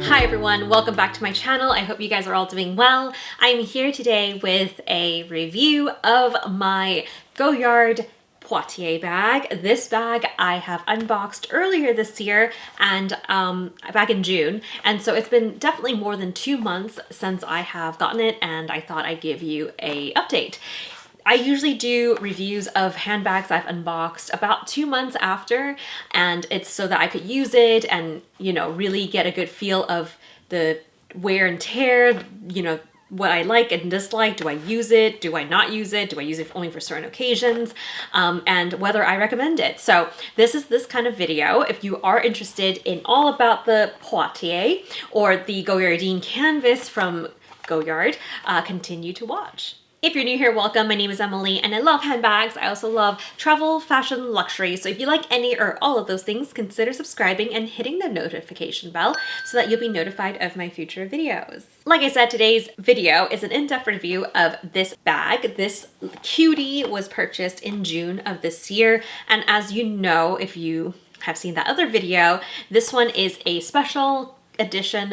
Hi everyone, welcome back to my channel. I hope you guys are all doing well. I'm here today with a review of my Goyard Poitiers bag. This bag I have unboxed earlier this year and back in June, and so it's been definitely more than 2 months since I have gotten it, and I thought I'd give you a update. I usually do reviews of handbags I've unboxed about 2 months after, and it's so that I could use it and, you know, really get a good feel of the wear and tear, you know, what I like and dislike. Do I use it? Do I not use it? Do I use it only for certain occasions? And whether I recommend it. So this is this kind of video. If you are interested in all about the Poitiers or the Goyardine canvas from Goyard, continue to watch. If you're new here, welcome. My name is Emily and I love handbags. I also love travel, fashion, luxury. So if you like any or all of those things, consider subscribing and hitting the notification bell so that you'll be notified of my future videos. Like I said, today's video is an in-depth review of this bag. This cutie was purchased in June of this year. And as you know, if you have seen that other video, this one is a special edition.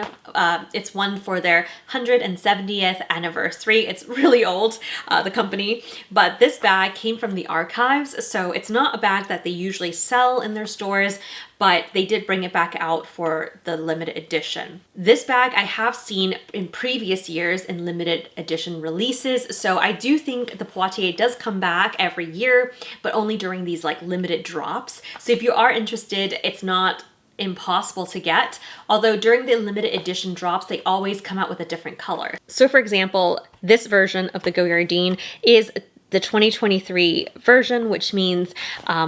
It's one for their 170th anniversary. It's really old, the company, but this bag came from the archives, so it's not a bag that they usually sell in their stores, but they did bring it back out for the limited edition. This bag I have seen in previous years in limited edition releases, so I do think the Poitiers does come back every year, but only during these like limited drops. So if you are interested, it's not impossible to get, although during the limited edition drops they always come out with a different color. So for example, this version of the Goyardine is the 2023 version, which means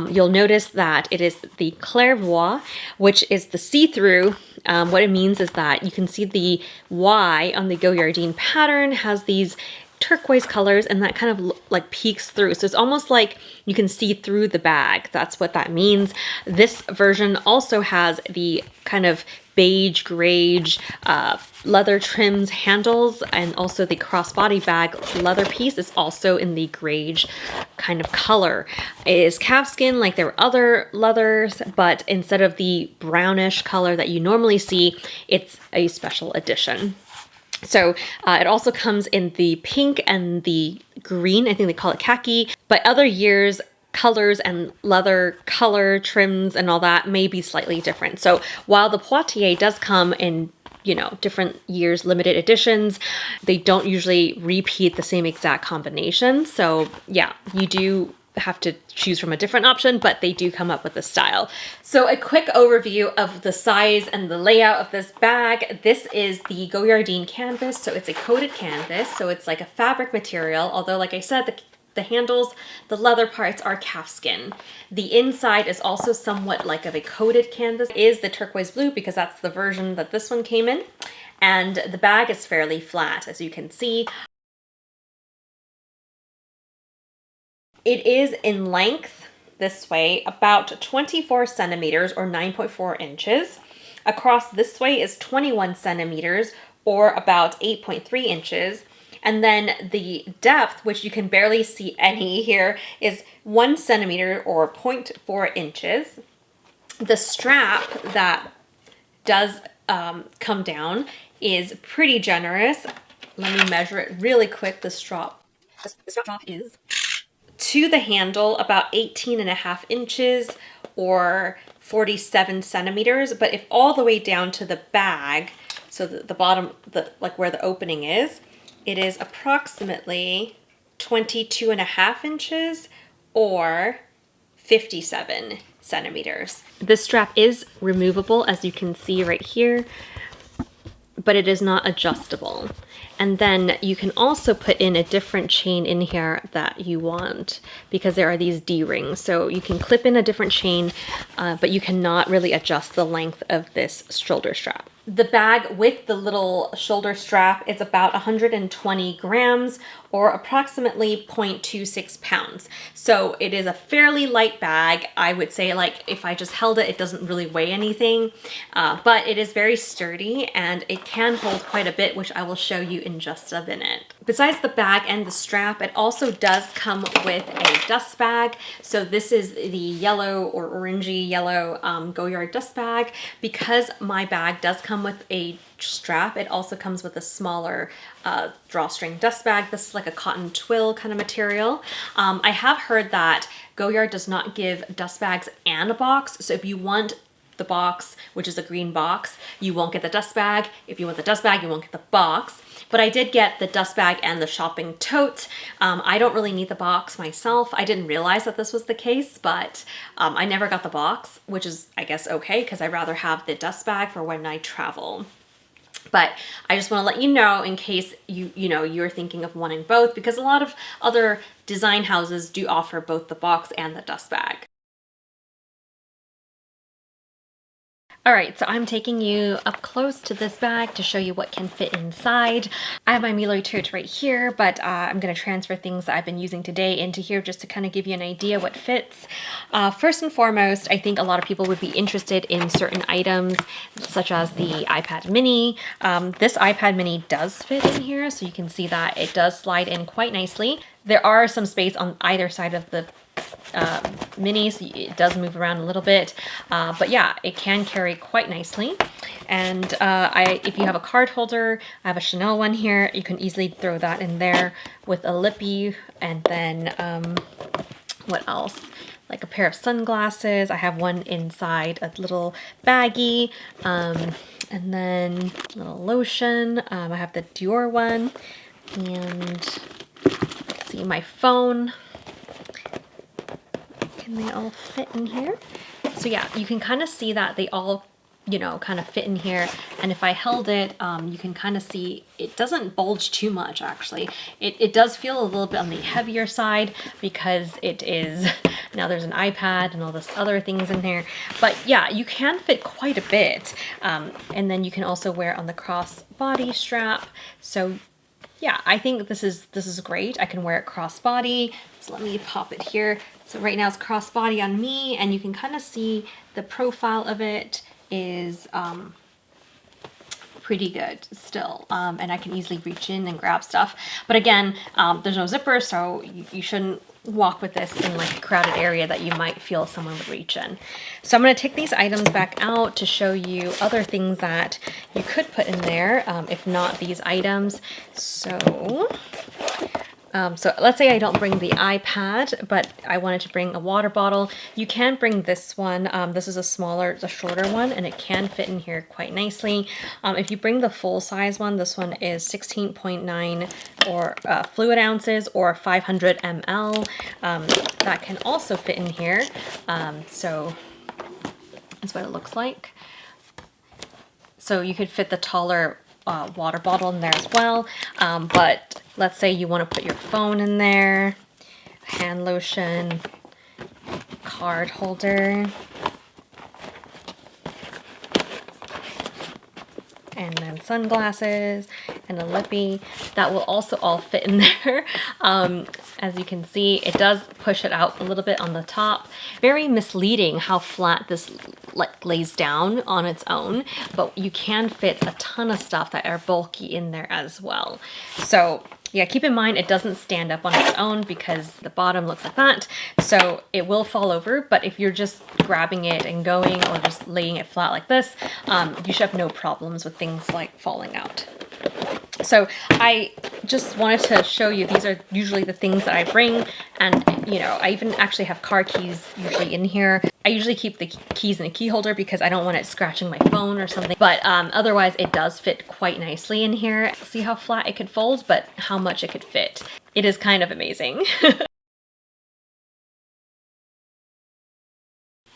you'll notice that it is the clairvoy, which is the see-through. What it means is that you can see the Y on the Goyardine pattern has these turquoise colors, and that kind of like peeks through. So it's almost like you can see through the bag. That's what that means. This version also has the kind of beige, grayish leather trims handles, and also the crossbody bag leather piece is also in the grayish kind of color. It is calfskin like their other leathers, but instead of the brownish color that you normally see, it's a special edition. So it also comes in the pink and the green. I think they call it khaki, but other years colors and leather color trims and all that may be slightly different. So while the Poitiers does come in, you know, different years, limited editions, they don't usually repeat the same exact combination. So yeah, you do have to choose from a different option, but they do come up with the style. So a quick overview of the size and the layout of this bag. This is the Goyardine canvas, so it's a coated canvas, so it's like a fabric material, although like I said, the handles, the leather parts are calfskin. The inside is also somewhat like of a coated canvas. It is the turquoise blue because that's the version that this one came in, and the bag is fairly flat, as you can see. It is in length this way about 24 centimeters or 9.4 inches. Across this way is 21 centimeters or about 8.3 inches. And then the depth, which you can barely see any here, is 1 centimeter or 0.4 inches. The strap that does come down is pretty generous. Let me measure it really quick. The strap is to the handle about 18.5 inches or 47 centimeters, but if all the way down to the bag, so the bottom, like where the opening is, it is approximately 22.5 inches or 57 centimeters. This strap is removable, as you can see right here, but it is not adjustable. And then you can also put in a different chain in here that you want, because there are these D-rings. So you can clip in a different chain, but you cannot really adjust the length of this shoulder strap. The bag with the little shoulder strap is about 120 grams or approximately 0.26 pounds. So it is a fairly light bag. I would say, like, if I just held it, it doesn't really weigh anything, but it is very sturdy and it can hold quite a bit, which I will show you in just a minute. Besides the bag and the strap, it also does come with a dust bag. So this is the yellow or orangey yellow Goyard dust bag. Because my bag does come with a strap, it also comes with a smaller drawstring dust bag. This is like a cotton twill kind of material. I have heard that Goyard does not give dust bags and a box. So if you want the box, which is a green box, you won't get the dust bag. If you want the dust bag, you won't get the box. But I did get the dust bag and the shopping tote. I don't really need the box myself. I didn't realize that this was the case, but I never got the box, which is, I guess, okay, because I'd rather have the dust bag for when I travel. But I just want to let you know in case you're thinking of wanting both, because a lot of other design houses do offer both the box and the dust bag. All right, so I'm taking you up close to this bag to show you what can fit inside. I have my mealy tote right here, but I'm gonna transfer things that I've been using today into here just to kind of give you an idea what fits. First and foremost, I think a lot of people would be interested in certain items, such as the iPad mini. This iPad mini does fit in here, so you can see that it does slide in quite nicely. There are some space on either side of the mini, so it does move around a little bit, but yeah, it can carry quite nicely. And if you have a card holder, I have a Chanel one here, you can easily throw that in there with a lippy, and then what else? Like a pair of sunglasses. I have one inside a little baggie, and then a little lotion. I have the Dior one, and let's see, my phone. Can they all fit in here? So yeah, you can kind of see that they all, kind of fit in here. And if I held it, you can kind of see it doesn't bulge too much, actually. It does feel a little bit on the heavier side because it is, now there's an iPad and all this other things in there. But yeah, you can fit quite a bit. And then you can also wear it on the crossbody strap. So yeah, I think this is great. I can wear it crossbody. So let me pop it here. So right now it's crossbody on me, and you can kind of see the profile of it is pretty good still. And I can easily reach in and grab stuff. But again, there's no zipper, so you shouldn't walk with this in like a crowded area that you might feel someone would reach in. So I'm going to take these items back out to show you other things that you could put in there, if not these items. So let's say I don't bring the iPad, but I wanted to bring a water bottle. You can bring this one. This is a shorter one, and it can fit in here quite nicely. If you bring the full size one, this one is 16.9 or fluid ounces or 500 ml. That can also fit in here. So that's what it looks like. So you could fit the taller water bottle in there as well, but let's say you want to put your phone in there, hand lotion, card holder, and then sunglasses and a lippy. That will also all fit in there. As you can see, it does push it out a little bit on the top. Very misleading how flat this lays down on its own, but you can fit a ton of stuff that are bulky in there as well. So yeah, keep in mind it doesn't stand up on its own because the bottom looks like that, so it will fall over. But if you're just grabbing it and going, or just laying it flat like this, you should have no problems with things like falling out. So I just wanted to show you, these are usually the things that I bring, and I even actually have car keys usually in here. I usually keep the keys in a key holder because I don't want it scratching my phone or something, but otherwise it does fit quite nicely in here. See how flat it could fold, but how much it could fit. It is kind of amazing.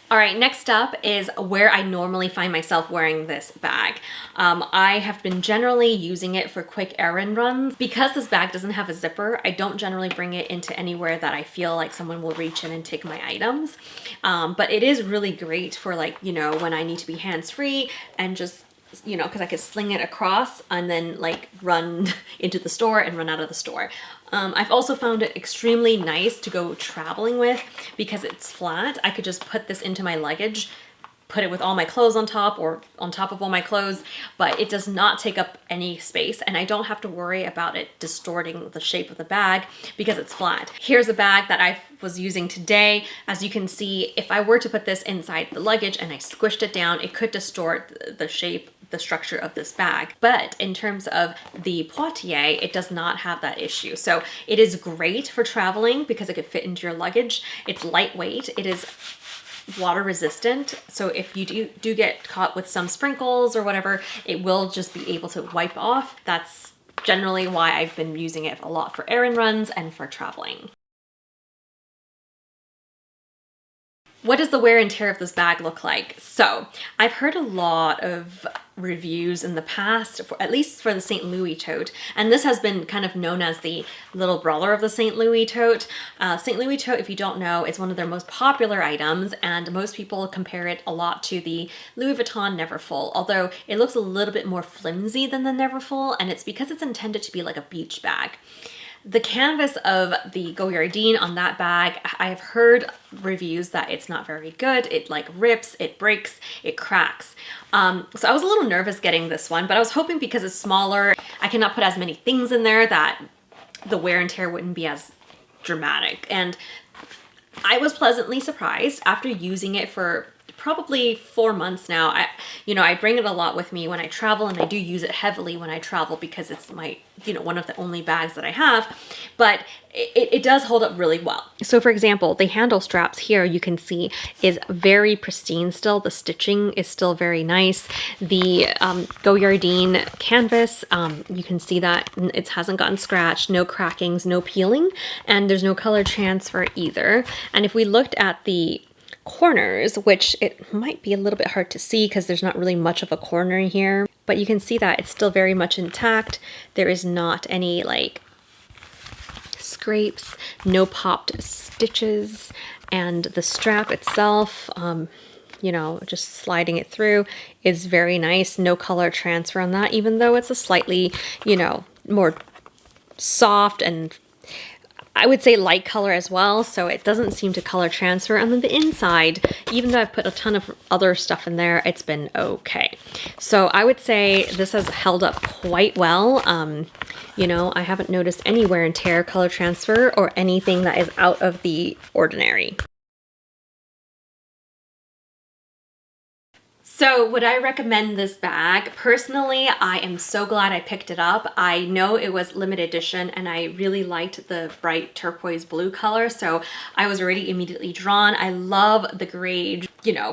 All right, next up is where I normally find myself wearing this bag. I have been generally using it for quick errand runs. Because this bag doesn't have a zipper, I don't generally bring it into anywhere that I feel like someone will reach in and take my items. But it is really great for when I need to be hands-free and just because I could sling it across and then run into the store and run out of the store. I've also found it extremely nice to go traveling with because it's flat. I could just put this into my luggage put it with all my clothes on top or on top of all my clothes, but it does not take up any space, and I don't have to worry about it distorting the shape of the bag because it's flat. Here's a bag that I was using today. As you can see, if I were to put this inside the luggage and I squished it down, it could distort the shape, the structure of this bag. But in terms of the Poitiers, it does not have that issue. So it is great for traveling because it could fit into your luggage. It's lightweight. It is water resistant, so if you do get caught with some sprinkles or whatever, it will just be able to wipe off. That's generally why I've been using it a lot for errand runs and for traveling. What does the wear and tear of this bag look like? So I've heard a lot of reviews in the past, at least for the St. Louis tote, and this has been kind of known as the little brother of the St. Louis tote. St. Louis tote, if you don't know, is one of their most popular items, and most people compare it a lot to the Louis Vuitton Neverfull, although it looks a little bit more flimsy than the Neverfull, and it's because it's intended to be like a beach bag. The canvas of the goyardine on that bag, I have heard reviews that it's not very good. It like rips, it breaks, it cracks. So I was a little nervous getting this one, but I was hoping because it's smaller, I cannot put as many things in there that the wear and tear wouldn't be as dramatic. And I was pleasantly surprised after using it for probably 4 months now. I bring it a lot with me when I travel, and I do use it heavily when I travel because it's my, one of the only bags that I have, but it does hold up really well. So for example, the handle straps here, you can see is very pristine still. The stitching is still very nice. The goyardine canvas, you can see that it hasn't gotten scratched, no crackings, no peeling, and there's no color transfer either. And if we looked at the corners, which it might be a little bit hard to see because there's not really much of a corner here, but you can see that it's still very much intact. There is not any like scrapes, no popped stitches, and the strap itself, just sliding it through is very nice. No color transfer on that, even though it's a slightly, more soft and I would say light color as well, so it doesn't seem to color transfer. And then the inside, even though I've put a ton of other stuff in there, it's been okay. So I would say this has held up quite well. I haven't noticed any wear and tear, color transfer, or anything that is out of the ordinary. So would I recommend this bag? Personally, I am so glad I picked it up. I know it was limited edition and I really liked the bright turquoise blue color, so I was already immediately drawn. I love the gray,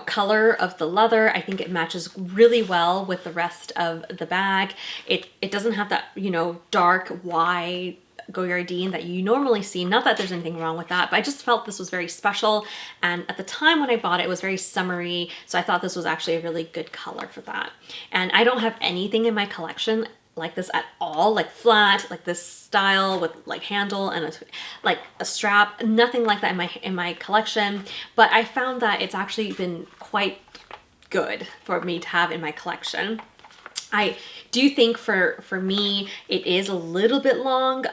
color of the leather. I think it matches really well with the rest of the bag. It doesn't have that, dark, wide goyardine that you normally see. Not that there's anything wrong with that, but I just felt this was very special, and at the time when I bought it, it was very summery, so I thought this was actually a really good color for that. And I don't have anything in my collection like this at all, like flat, like this style with like handle and a strap, nothing like that in my collection. But I found that it's actually been quite good for me to have in my collection. I do think for me, it is a little bit long.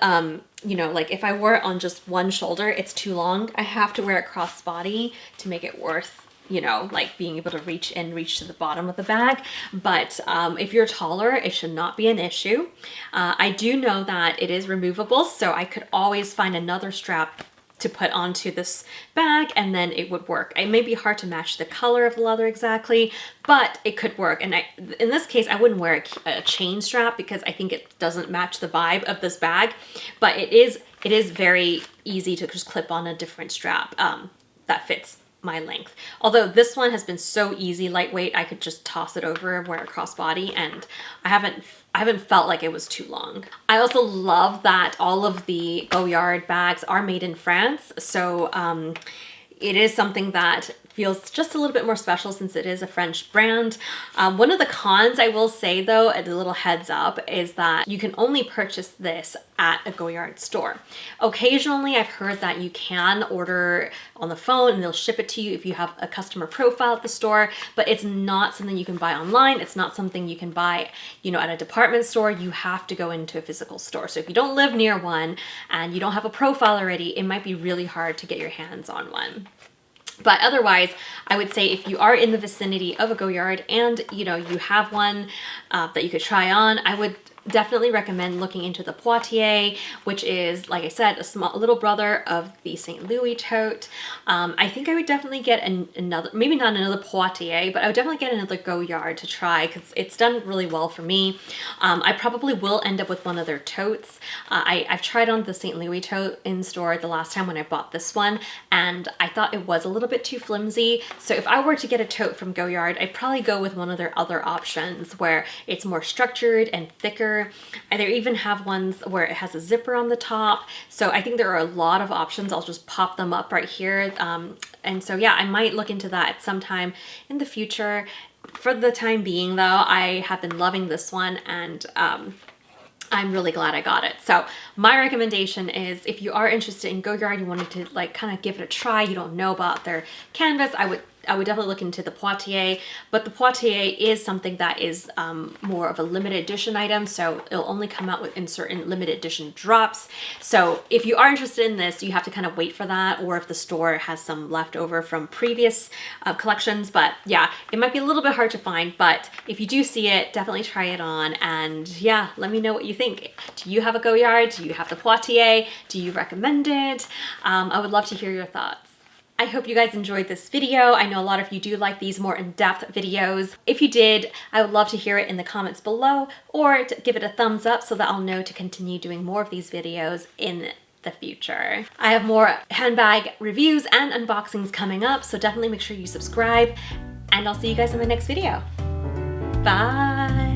Like if I wear it on just one shoulder, it's too long. I have to wear it crossbody to make it worth, like being able to reach to the bottom of the bag. But if you're taller, it should not be an issue. I do know that it is removable, so I could always find another strap to put onto this bag and then it would work. It may be hard to match the color of the leather exactly, but it could work. And in this case, I wouldn't wear a chain strap because I think it doesn't match the vibe of this bag, but it is very easy to just clip on a different strap that fits my length. Although this one has been so easy, lightweight, I could just toss it over and wear it crossbody, and I haven't felt like it was too long. I also love that all of the Goyard bags are made in France, so it is something that feels just a little bit more special since it is a French brand. One of the cons I will say though, a little heads up, is that you can only purchase this at a Goyard store. Occasionally I've heard that you can order on the phone and they'll ship it to you if you have a customer profile at the store, but it's not something you can buy online. It's not something you can buy, at a department store. You have to go into a physical store. So if you don't live near one and you don't have a profile already, it might be really hard to get your hands on one. But otherwise, I would say if you are in the vicinity of a Goyard and you know you have one that you could try on, I would definitely recommend looking into the Poitiers, which is, like I said, a little brother of the St. Louis tote. I think I would definitely get another, maybe not another Poitiers, but I would definitely get another Goyard to try because it's done really well for me. I probably will end up with one of their totes. I've tried on the St. Louis tote in store the last time when I bought this one, and I thought it was a little bit too flimsy. So if I were to get a tote from Goyard, I'd probably go with one of their other options where it's more structured and thicker. They even have ones where it has a zipper on the top. So I think there are a lot of options. I'll just pop them up right here. And so yeah, I might look into that at some time in the future. For the time being though, I have been loving this one, and I'm really glad I got it. So my recommendation is if you are interested in Goyard, you wanted to like kind of give it a try, you don't know about their canvas, I would definitely look into the Poitiers, but the Poitiers is something that is more of a limited edition item, so it'll only come out in certain limited edition drops. So if you are interested in this, you have to kind of wait for that, or if the store has some leftover from previous collections. But yeah, it might be a little bit hard to find, but if you do see it, definitely try it on, and yeah, let me know what you think. Do you have a Goyard? Do you have the Poitiers? Do you recommend it? I would love to hear your thoughts. I hope you guys enjoyed this video. I know a lot of you do like these more in-depth videos. If you did, I would love to hear it in the comments below, or to give it a thumbs up so that I'll know to continue doing more of these videos in the future. I have more handbag reviews and unboxings coming up, so definitely make sure you subscribe, and I'll see you guys in the next video. Bye!